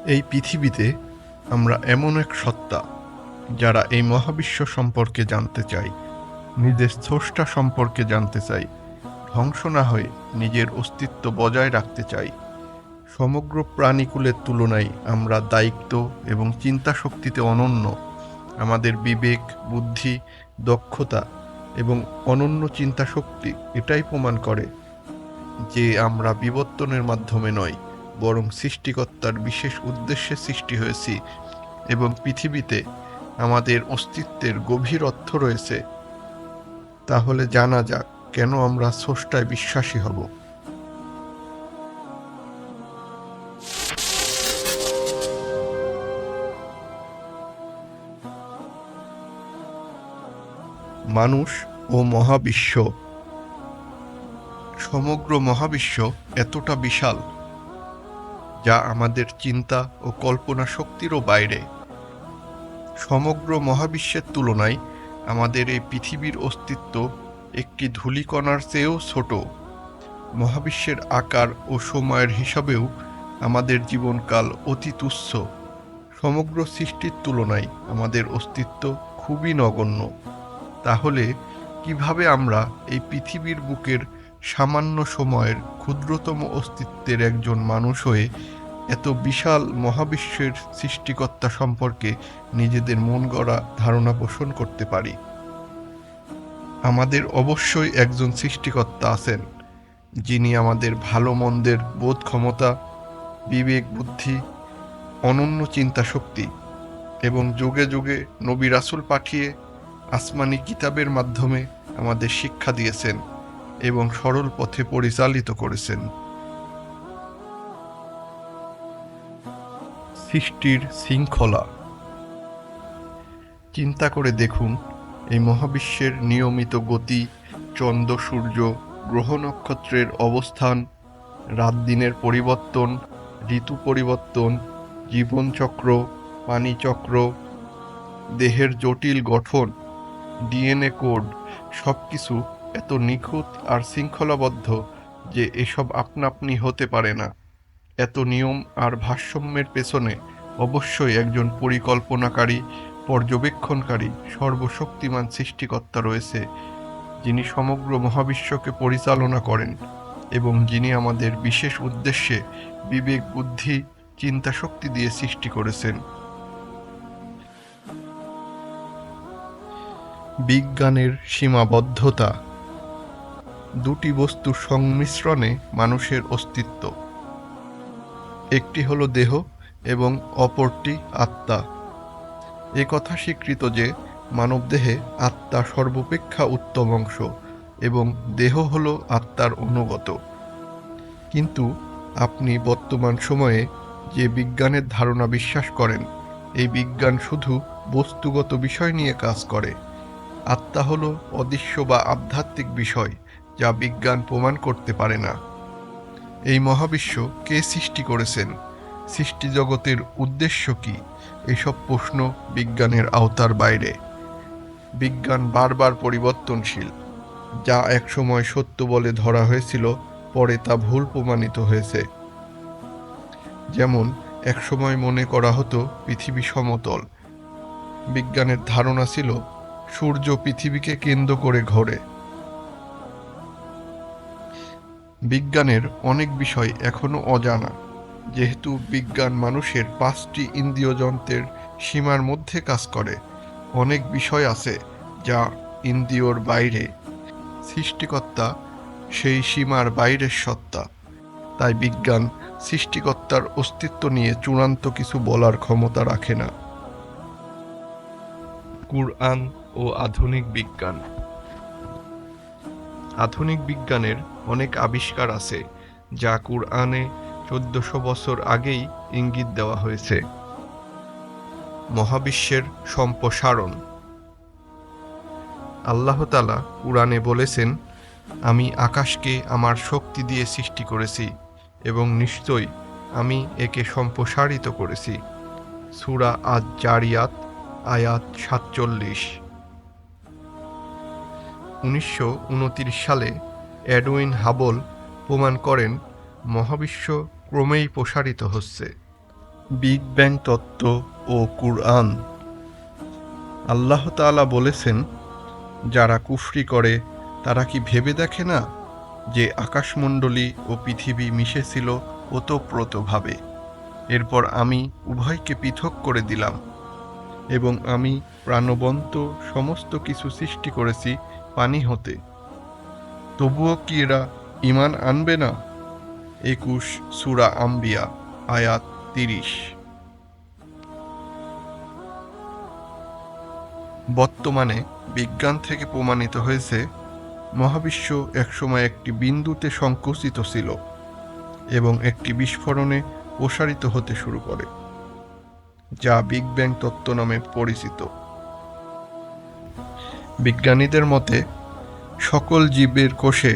এই পৃথিবীতে আমরা এমন এক সত্তা যারা এই মহাবিশ্ব সম্পর্কে জানতে চাই, নিজের স্রষ্টা সম্পর্কে জানতে চাই, ধ্বংস না হয়ে নিজের অস্তিত্ব বজায় রাখতে চাই। সমগ্র প্রাণীকুলের তুলনায় আমরা দায়িত্ব এবং চিন্তা শক্তিতে অনন্য। আমাদের বিবেক, বুদ্ধি, দক্ষতা এবং অনন্য চিন্তা শক্তি এটাই প্রমাণ করে যে আমরা বিবর্তনের মাধ্যমে নয়, বরং সৃষ্টিকর্তার বিশেষ উদ্দেশ্যে সৃষ্টি হয়েছি এবং পৃথিবীতে আমাদের অস্তিত্বের গভীর অর্থ রয়েছে। তাহলে জানা যাক কেন আমরা স্রষ্টায় বিশ্বাসী হব। মানুষ ও মহাবিশ্ব। সমগ্র মহাবিশ্ব এতটা বিশাল যা আমাদের চিন্তা ও কল্পনা শক্তিরও বাইরে। সমগ্র মহাবিশ্বের তুলনায় আমাদের এই পৃথিবীর অস্তিত্ব একটি ধূলিকণার চেয়েও ছোট। মহাবিশ্বের আকার ও সময়ের হিসাবেও আমাদের জীবনকাল অতি তুচ্ছ। সমগ্র সৃষ্টির তুলনায় আমাদের অস্তিত্ব খুবই নগণ্য। তাহলে কিভাবে আমরা এই পৃথিবীর বুকের সামান্য সময়ের ক্ষুদ্রতম অস্তিত্বের একজন মানুষ হয়ে এত বিশাল মহাবিশ্বের সৃষ্টিকর্তা সম্পর্কে নিজেদের মন গড়া ধারণা পোষণ করতে পারি? আমাদের অবশ্যই একজন সৃষ্টিকর্তা আছেন, যিনি আমাদের ভালো মন্দের বোধ ক্ষমতা, বিবেক, বুদ্ধি, অনন্য চিন্তা শক্তি এবং যুগে যুগে নবী রাসূল পাঠিয়ে আসমানি কিতাবের মাধ্যমে আমাদের শিক্ষা দিয়েছেন এবং সরল পথে পরিচালিত করেছেন। সৃষ্টির শৃঙ্খলা। চিন্তা করে দেখুন, এই মহাবিশ্বের নিয়মিত গতি, চন্দ্র সূর্য, গ্রহ নক্ষত্রের অবস্থান, রাত দিনের পরিবর্তন, ঋতু পরিবর্তন, জীবনচক্র, পানিচক্র, দেহের জটিল গঠন, ডিএনএ কোড, সবকিছু এত নিখুঁত আর শৃঙ্খলাবদ্ধ যে এসব আপনা আপনি হতে পারে না। এত নিয়ম আর ভারসাম্যের পেছনে অবশ্যই একজন পরিকল্পনাকারী, পর্যবেক্ষণকারী, সর্বশক্তিমান সৃষ্টিকর্তা রয়েছে, যিনি সমগ্র মহাবিশ্বকে পরিচালনা করেন এবং যিনি আমাদের বিশেষ উদ্দেশ্যে বিবেক, বুদ্ধি, চিন্তা শক্তি দিয়ে সৃষ্টি করেছেন। বিজ্ঞানের সীমাবদ্ধতা। দুটি বস্তুর সংমিশ্রণে মানুষের অস্তিত্ব। একটি হলো দেহ এবং অপরটি আত্মা। এ কথা স্বীকৃত যে মানবদেহে আত্মা সর্বাপেক্ষা উত্তম অংশ এবং দেহ হলো আত্মার অনুগত। কিন্তু আপনি বর্তমান সময়ে যে বিজ্ঞানের ধারণা বিশ্বাস করেন, এই বিজ্ঞান শুধু বস্তুগত বিষয় নিয়ে কাজ করে। আত্মা হলো অদৃশ্য বা আধ্যাত্মিক বিষয় যা বিজ্ঞান প্রমাণ করতে পারে না। এই মহাবিশ্ব কে সৃষ্টি করেছেন? সৃষ্টি জগতের উদ্দেশ্য কি? এসব প্রশ্ন বিজ্ঞানের আওতার বাইরে। বিজ্ঞান বারবার পরিবর্তনশীল। যা একসময় সত্য বলে ধরা হয়েছিল, পরে তা ভুল প্রমাণিত হয়েছে। যেমন একসময় মনে করা হতো পৃথিবী সমতল। বিজ্ঞানের ধারণা ছিল সূর্য পৃথিবীকে কেন্দ্র করে ঘোরে। বিজ্ঞানের অনেক বিষয় এখনো অজানা, যেহেতু বিজ্ঞান মানুষের 5টি ইন্দ্রিয় যন্ত্রের সীমার মধ্যে কাজ করে। অনেক বিষয় আছে যা ইন্দ্রিয়র বাইরে। সৃষ্টিকর্তা সেই সীমার বাইরের সত্তা। তাই বিজ্ঞান সৃষ্টিকর্তার অস্তিত্ব নিয়ে চূড়ান্ত কিছু বলার ক্ষমতা রাখে না। কুরআন ও আধুনিক বিজ্ঞান। আধুনিক বিজ্ঞানের অনেক আবিষ্কার আছে যা কুরআনে 1400 বছর আগেই ইঙ্গিত দেওয়া হয়েছে। মহাবিশ্বের সম্প্রসারণ। আল্লাহ তাআলা কুরআনে বলেছেন, আমি আকাশকে আমার শক্তি দিয়ে সৃষ্টি করেছি এবং নিশ্চয়ই আমি একে সম্প্রসারিত করেছি। সূরা আয-যারিয়াত আয়াত 47। 1929 সালে এডউইন হাবল প্রমাণ করেন মহাবিশ্ব ক্রমেই প্রসারিত হচ্ছে। বিগ ব্যাং তত্ত্ব ও কুরআন। আল্লাহ তাআলা বলেছেন, যারা কুফরি করে তারা কি ভেবে দেখে না যে আকাশমণ্ডলী ও পৃথিবী মিশেছিল ওতপ্রোতভাবে, এরপর আমি উভয়কে পৃথক করে দিলাম এবং আমি প্রাণবন্ত সমস্ত কিছু সৃষ্টি করেছি পানি হতে। তবুও কি এরা ঈমান আনবে না? ২১ সূরা আম্বিয়া আয়াত ৩০। বর্তমানে বিজ্ঞান থেকে প্রমাণিত হয়েছে মহাবিশ্ব একসময় একটি বিন্দুতে সংকুচিত ছিল এবং একটি বিস্ফোরণে প্রসারিত হতে শুরু করে, যা বিগ ব্যাং তত্ত্ব নামে পরিচিত। বিজ্ঞানীদের মতে সকল জীবের কোষে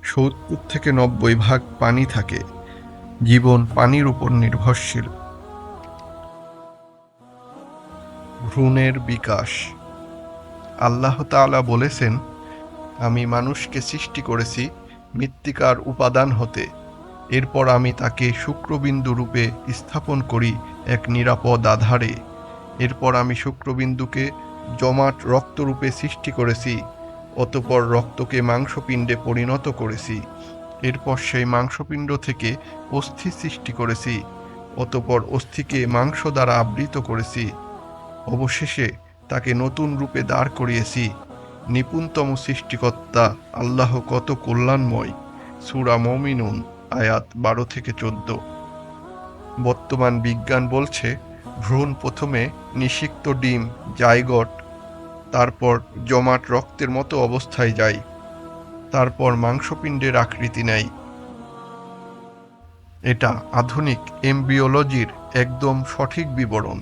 ৭০ থেকে ৯০% পানি থাকে। জীবন পানির উপর নির্ভরশীল। ভ্রূণের বিকাশ। আল্লাহ তাআলা বলেছেন, আমি মানুষকে সৃষ্টি করেছি মৃত্তিকার উপাদান হতে, এরপর আমি তাকে শুক্রবিন্দু রূপে স্থাপন করি এক নিরাপদ আধারে। এরপর আমি শুক্রবিন্দুকে জমাট রক্তরূপে সৃষ্টি করেছি, অতঃপর রক্তকে মাংসপিণ্ডে পরিণত করেছি। এরপর সেই মাংসপিণ্ড থেকে অস্থি সৃষ্টি করেছি, অতঃপর অস্থিকে মাংস দ্বারা আবৃত করেছি। অবশেষে তাকে নতুন রূপে দাঁড় করিয়েছি। নিপুণতম সৃষ্টিকর্তা আল্লাহ কত কল্যাণময়। সূরা মুমিনুন আয়াত ১২ থেকে ১৪। বর্তমান বিজ্ঞান বলছে, ভ্রূণ প্রথমে নিষিক্ত ডিম জাইগট, তারপর জমাট রক্তের মতো অবস্থায় যায়, তারপর মাংসপিণ্ডের আকৃতি নেয়। এটা আধুনিক এমব্রিওলজির একদম সঠিক বিবরণ।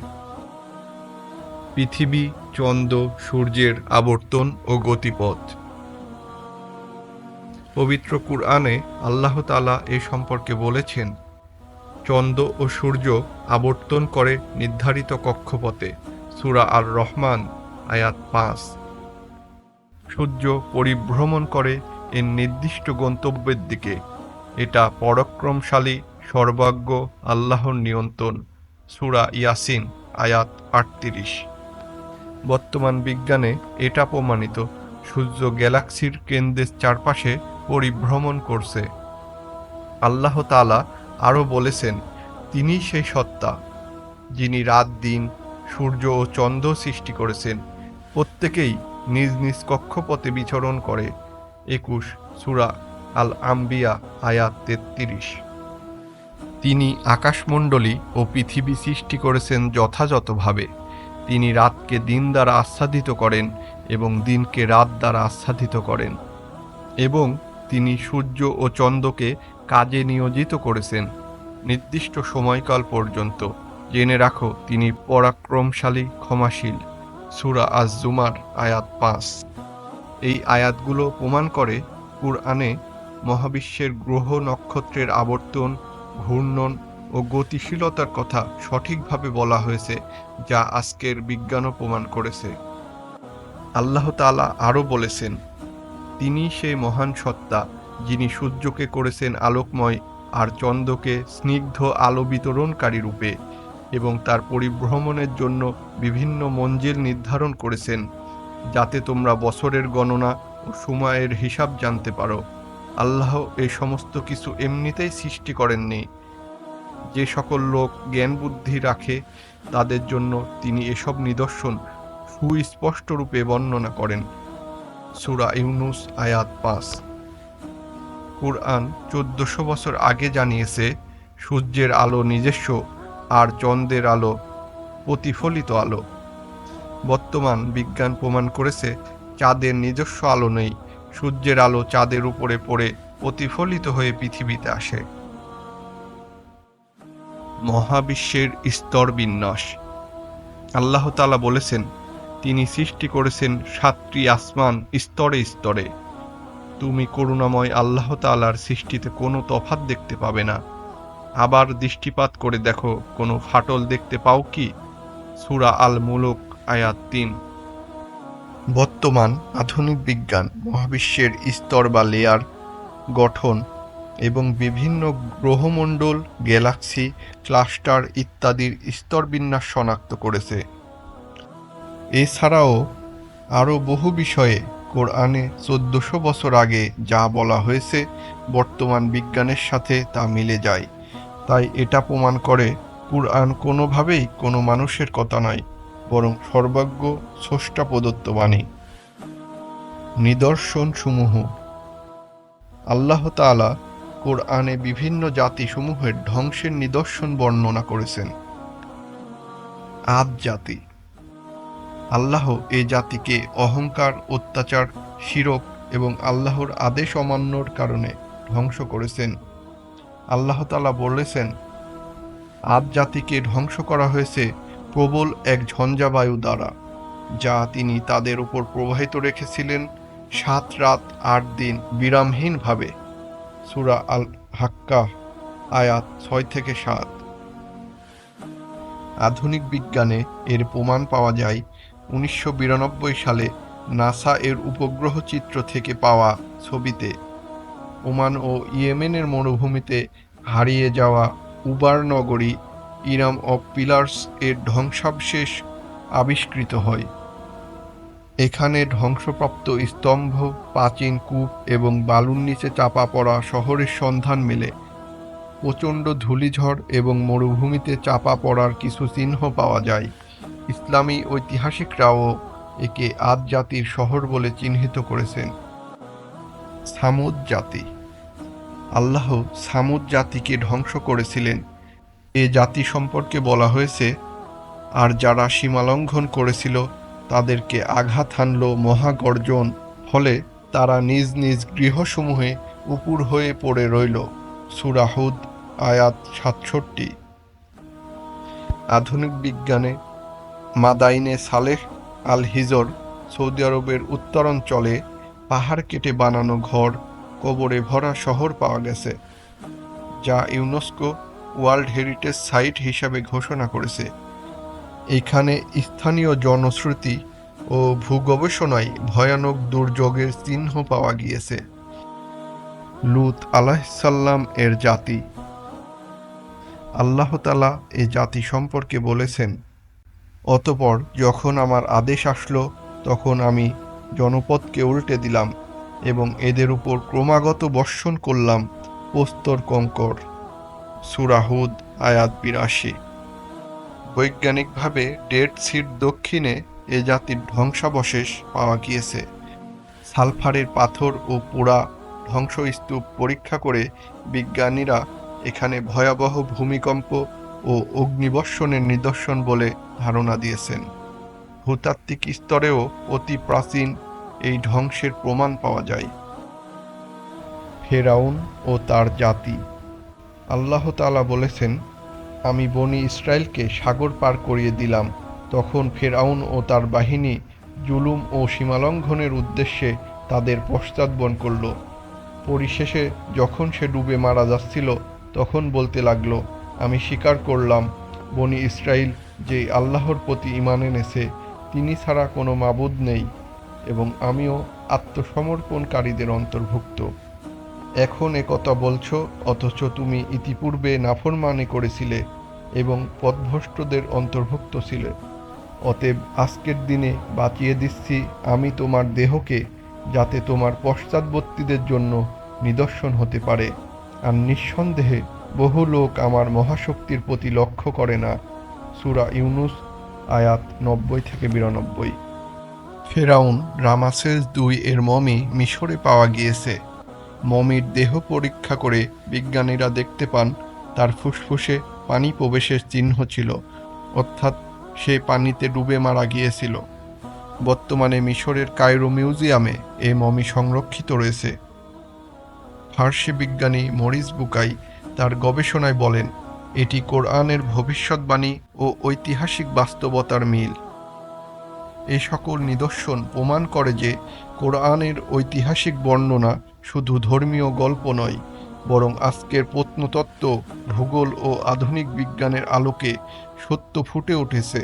পৃথিবী, চন্দ্র, সূর্যের আবর্তন ও গতিপথ। পবিত্র কুরআনে আল্লাহ তাআলা এ সম্পর্কে বলেছেন, চন্দ্র ও সূর্য আবর্তন করে নির্ধারিত কক্ষপথে। সূরা আর রহমান আয়াত ৫। সূর্য পরিভ্রমণ করে এর নির্দিষ্ট গন্তব্যের দিকে। এটা পরাক্রমশালী সর্বাজ্ঞ আল্লাহর নিয়ন্ত্রণ। সূরা ইয়াসিন আয়াত ৩৮। বর্তমান বিজ্ঞানে এটা প্রমাণিত, সূর্য গ্যালাক্সির কেন্দ্রের চারপাশে পরিভ্রমণ করছে। আল্লাহ তাআলা আরও বলেছেন, তিনিই সেই সত্তা যিনি রাত দিন, সূর্য ও চন্দ্র সৃষ্টি করেছেন। প্রত্যেকেই নিজ নিজ কক্ষপথে বিচরণ করে। ২১ সূরা আল আম্বিয়া আয়াত ৩৩। তিনি আকাশমণ্ডলী ও পৃথিবী সৃষ্টি করেছেন যথাযথভাবে। তিনি রাতকে দিন দ্বারা আচ্ছাদিত করেন এবং দিনকে রাত দ্বারা আচ্ছাদিত করেন, এবং তিনি সূর্য ও চন্দ্রকে কাজে নিয়োজিত করেছেন নির্দিষ্ট সময়কাল পর্যন্ত। জেনে রাখো, তিনি পরাক্রমশালী, ক্ষমাশীল। সূরা আজ-জুমার আয়াত ৫। এই আয়াতগুলো প্রমাণ করে কুরআনে মহাবিশ্বের গ্রহ নক্ষত্রের আবর্তন, ঘূর্ণন ও গতিশীলতার কথা সঠিকভাবে বলা হয়েছে, যা আজকের বিজ্ঞানও প্রমাণ করেছে। আল্লাহ তাআলা আরও বলেছেন, তিনি সেই মহান সত্তা যিনি সূর্যকে করেছেন আলোকময় আর চন্দ্রকে স্নিগ্ধ আলো বিতরণকারী রূপে, এবং তার পরিভ্রমণের জন্য বিভিন্ন মঞ্জিল নির্ধারণ করেছেন, যাতে তোমরা বছরের গণনা ও সময়ের হিসাব জানতে পারো। আল্লাহ এই সমস্ত কিছু এমনিতেই সৃষ্টি করেননি। যে সকল লোক জ্ঞান বুদ্ধি রাখে তাদের জন্য তিনি এসব নিদর্শন সুস্পষ্ট রূপে বর্ণনা করেন। সূরা ইউনুস আয়াত ৫। কুরআন ১৪০০ বছর আগে জানিয়েছে, সূর্যের আলো নিজস্ব আর চন্দ্রের আলো প্রতিফলিত আলো। বর্তমান বিজ্ঞান প্রমাণ করেছে, চাঁদের নিজস্ব আলো নেই। সূর্যের আলো চাঁদের উপরে পড়ে প্রতিফলিত হয়ে পৃথিবীতে আসে। মহাবিশ্বের স্তর বিন্যাস। আল্লাহ তাআলা বলেছেন, তিনি সৃষ্টি করেছেন ৭টি আসমান স্তরে স্তরে। তুমি করুণাময় আল্লাহ তাআলার সৃষ্টিতে কোনো তফাৎ দেখতে পাবে না। আবার দৃষ্টিপাত করে দেখো, কোনো ফাটল দেখতে পাও কি? সূরা আল মুলক আয়াত ৩। বর্তমান আধুনিক বিজ্ঞান মহাবিশ্বের স্তর বা লেয়ার গঠন এবং বিভিন্ন গ্রহমণ্ডল, গ্যালাক্সি, ক্লাস্টার ইত্যাদির স্তরবিন্যাস শনাক্ত করেছে। এছাড়াও আরও বহু বিষয়ে কোরআনে 1400 বছর আগে যা বলা হয়েছে বর্তমান বিজ্ঞানের সাথে তা মিলে যায়। তাই এটা প্রমাণ করে কুরআন কোনোভাবেই কোনো মানুষের কথা নয়, বরং সর্বজ্ঞ স্রষ্টা প্রদত্ত বাণী। নিদর্শনসমূহ। আল্লাহ তাআলা কোরআনে বিভিন্ন জাতিসমূহের ধ্বংসের নিদর্শন বর্ণনা করেছেন। আদ জাতি। আল্লাহ এ জাতিকে অহংকার, অত্যাচার, শিরক এবং আল্লাহর আদেশ অমান্যর কারণে ধ্বংস করেছেন। আল্লাহ তাআলা বলেছেন, আদ জাতিকে ধ্বংস করা হয়েছে প্রবল এক ঝঞ্ঝাবায়ু দ্বারা, যা তিনি তাদের উপর প্রবাহিত রেখেছিলেন 7 রাত 8 দিন বিরামহীনভাবে। সূরা আল হাক্কাহ আয়াত 6-7। আধুনিক বিজ্ঞানে এর প্রমাণ পাওয়া যায় 1992 সালে নাসা এর উপগ্রহ চিত্র থেকে পাওয়া ছবিতে। ওমান ও ইয়েমেনের মরুভূমিতে হারিয়ে যাওয়া উবার নগরী ইরাম অফ পিলার্স এর ধ্বংসাবশেষ আবিষ্কৃত হয়। এখানে ধ্বংসপ্রাপ্ত স্তম্ভ, প্রাচীন কূপ এবং বালুর নিচে চাপা পড়া শহরের সন্ধান মেলে। প্রচণ্ড ধূলিঝড় এবং মরুভূমিতে চাপা পড়ার কিছু চিহ্ন পাওয়া যায়। ইসলামী ঐতিহাসিকরাও একে আদ জাতির শহর বলে চিহ্নিত করেছেন। সামুদ জাতি। আল্লাহ সামুদ জাতিকে ধ্বংস করেছিলেন। এ জাতি সম্পর্কে বলা হয়েছে, আর যারা সীমালঙ্ঘন করেছিল তাদেরকে আঘাত হানল মহাগর্জন, ফলে তারা নিজ নিজ গৃহসমূহে উপুড় হয়ে পড়ে রইল। সূরা হুদ আয়াত 67। আধুনিক বিজ্ঞানে মাদাইনে সালেহ আল হিজর, সৌদি আরবের উত্তরাঞ্চলে পাহাড় কেটে বানানো ঘর, কবরে ভরা শহর পাওয়া গেছে, যা ইউনেস্কো ওয়ার্ল্ড হেরিটেজ সাইট হিসাবে ঘোষণা করেছে। এখানে স্থানীয় জনশ্রুতি ও ভূগবেষণায় ভয়ানক দুর্যোগের চিহ্ন পাওয়া গিয়েছে। লূত আলাইহিসসালাম এর জাতি। আল্লাহ তাআলা এ জাতি সম্পর্কে বলেছেন, অতঃপর যখন আমার আদেশ আসলো তখন আমি জনপদকে উল্টে দিলাম এবং এদের উপর ক্রমাগত বর্ষণ করলাম প্রস্তর কঙ্কর। সূরা হুদ আয়াত 82। বৈজ্ঞানিকভাবে ডেড সির দক্ষিণে এ জাতির ধ্বংসাবশেষ পাওয়া গিয়েছে। সালফারের পাথর ও পোড়া ধ্বংসস্তূপ পরীক্ষা করে বিজ্ঞানীরা এখানে ভয়াবহ ভূমিকম্প ও অগ্নিবর্ষণের নিদর্শন বলে ধারণা দিয়েছেন। ভূতাত্ত্বিক স্তরেও অতি প্রাচীন এই ধ্বংসের প্রমাণ পাওয়া যায়। ফেরাউন ও তার জাতি। আল্লাহ তাআলা বলেছেন, আমি বনি ইসরায়েলকে সাগর পার করিয়ে দিলাম, তখন ফেরাউন ও তার বাহিনী জুলুম ও সীমালঙ্ঘনের উদ্দেশ্যে তাদের পশ্চাৎপদ করল। পরিশেষে যখন সে ডুবে মারা যাচ্ছিল তখন বলতে লাগল, আমি স্বীকার করলাম বনি ইসরাইল যে আল্লাহর প্রতি ঈমান এনেছে, তিনি ছাড়া কোনো মাবুদ নেই, এবং আমিও আত্মসমর্পণকারীদের অন্তর্ভুক্ত। এখন একথা বলছ অথচ তুমি ইতিপূর্বে নাফরমানি করেছিলে এবং পথভ্রষ্টদের অন্তর্ভুক্ত ছিলে। অতএব আজকের দিনে বাঁচিয়ে দিচ্ছি আমি তোমার দেহকে, যাতে তোমার পশ্চাৎবর্তীদের জন্য নিদর্শন হতে পারে। আর নিঃসন্দেহে বহু লোক আমার মহাশক্তির প্রতি লক্ষ্য করে না। সূরা ইউনুস আয়াত 90-92। ফেরাউন রামাসেস 2 এর মমি মিশরে পাওয়া গিয়েছে। মমির দেহ পরীক্ষা করে বিজ্ঞানীরা দেখতে পান তার ফুসফুসে পানি প্রবেশের চিহ্ন ছিল, অর্থাৎ সে পানিতে ডুবে মারা গিয়েছিল। বর্তমানে মিশরের কায়রো মিউজিয়ামে এই মমি সংরক্ষিত রয়েছে। ফার্সি বিজ্ঞানী মরিস বুকাই তার গবেষণায় বলেন, এটি কোরআনের ভবিষ্যৎবাণী ও ঐতিহাসিক বাস্তবতার মিল। এই সকল নিদর্শন প্রমাণ করে যে কোরআনের ঐতিহাসিক বর্ণনা শুধু ধর্মীয় গল্প নয়, বরং আজকের প্রত্নতত্ত্ব, ভূগোল ও আধুনিক বিজ্ঞানের আলোকে সত্য ফুটে উঠেছে।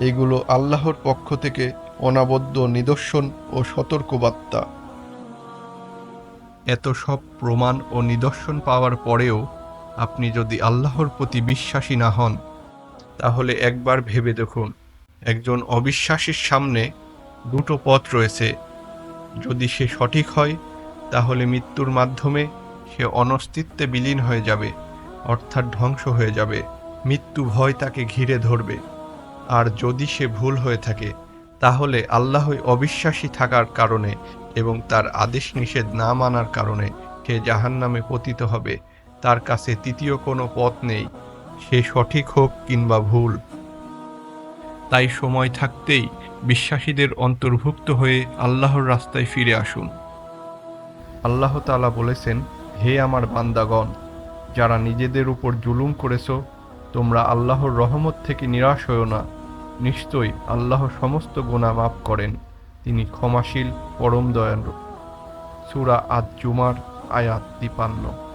এগুলো আল্লাহর পক্ষ থেকে অনবদ্য নিদর্শন ও সতর্কবার্তা। এত সব প্রমাণ ও নিদর্শন পাওয়ার পরেও আপনি যদি আল্লাহর প্রতি বিশ্বাসী না হন, তাহলে একবার ভেবে দেখুন, একজন অবিশ্বাসীর সামনে দুটো পথ রয়েছে। যদি সে সঠিক হয়, তাহলে মৃত্যুর মাধ্যমে সে অনস্তিত্বে বিলীন হয়ে যাবে, অর্থাৎ ধ্বংস হয়ে যাবে। মৃত্যু ভয় তাকে ঘিরে ধরবে। আর যদি সে ভুল হয়ে থাকে, তাহলে আল্লাহই অবিশ্বাসী থাকার কারণে এবং তার আদেশ নিষেধ না মানার কারণে সে জাহান্নামে পতিত হবে। তার কাছে তৃতীয় কোনো পথ নেই, সে সঠিক হোক কিংবা ভুল। তাই সময় থাকতেই বিশ্বাসীদের অন্তর্ভুক্ত হয়ে আল্লাহর রাস্তায় ফিরে আসুন। আল্লাহ তাআলা বলেছেন, হে আমার বান্দাগণ, যারা নিজেদের উপর জুলুম করেছ, তোমরা আল্লাহর রহমত থেকে নিরাশ হও না। নিশ্চয়ই আল্লাহ সমস্ত গুনাহ মাফ করেন, তিনি ক্ষমাশীল পরম দয়ালু। সূরা আজ-জুমার আয়াত 53।